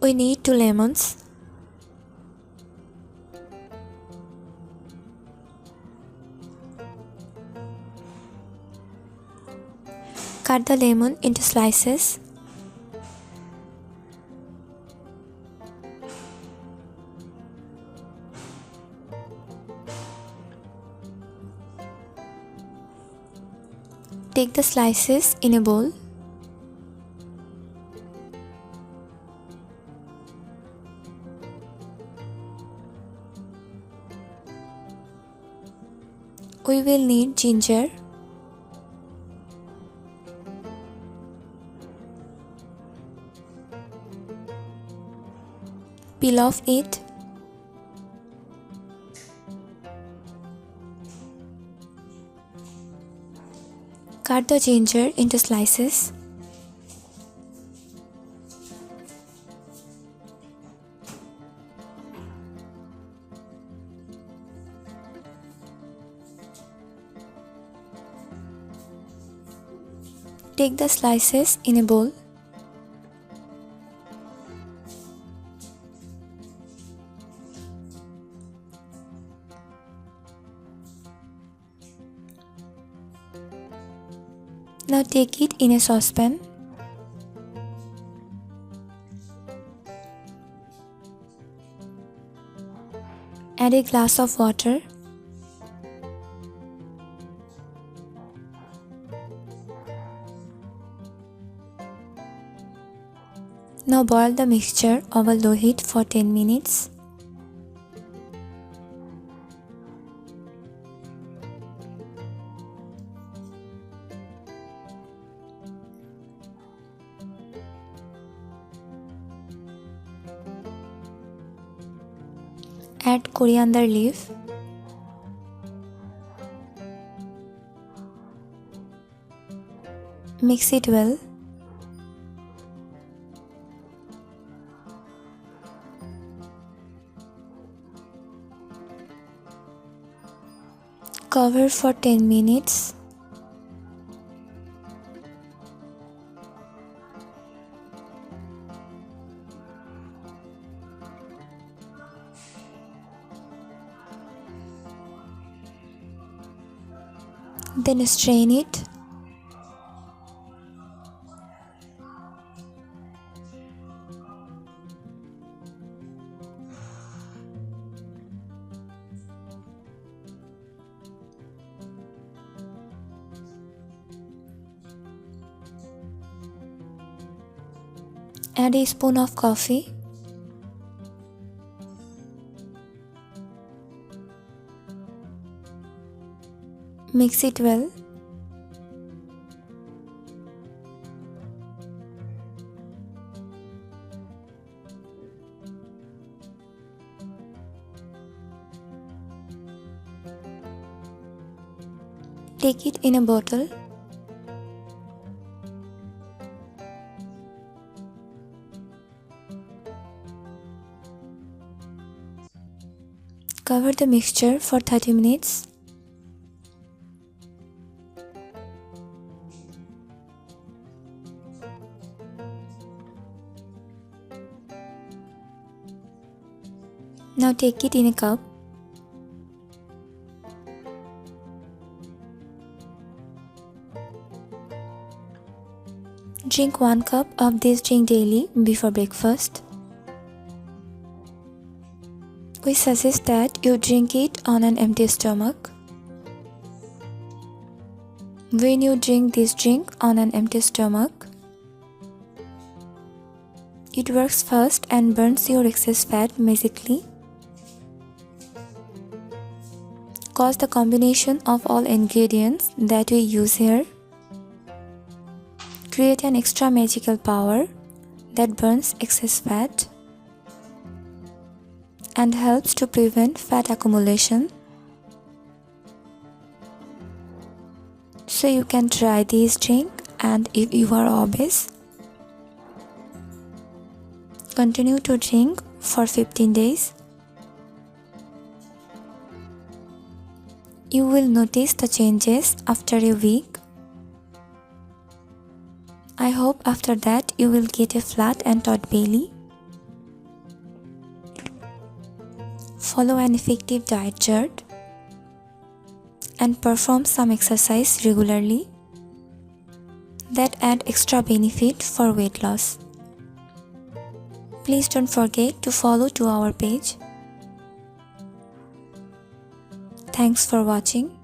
We need 2 lemons, cut the lemon into slices. Take the slices in a bowl. We will need ginger, peel off it, cut the ginger into slices. Take the slices in a bowl. Now take it in a saucepan. Add a glass of water. Now boil the mixture over low heat for 10 minutes. Add coriander leaf, mix it well. Cover for 10 minutes. Then strain it. Add a spoon of coffee. Mix it well. Take it in a bottle. Cover the mixture for 30 minutes. Now take it in a cup. Drink 1 cup of this drink daily before breakfast. We suggest that you drink it on an empty stomach. When you drink this drink on an empty stomach, it works fast and burns your excess fat magically. Cause the combination of all ingredients that we use here create an extra magical power that burns excess fat and helps to prevent fat accumulation. So you can try this drink, and if you are obese, continue to drink for 15 days. You will notice the changes after a week. I hope after that you will get a flat and taut belly. follow an effective diet chart, and perform some exercise regularly that add extra benefit for weight loss. Please don't forget to follow to our page. Thanks for watching.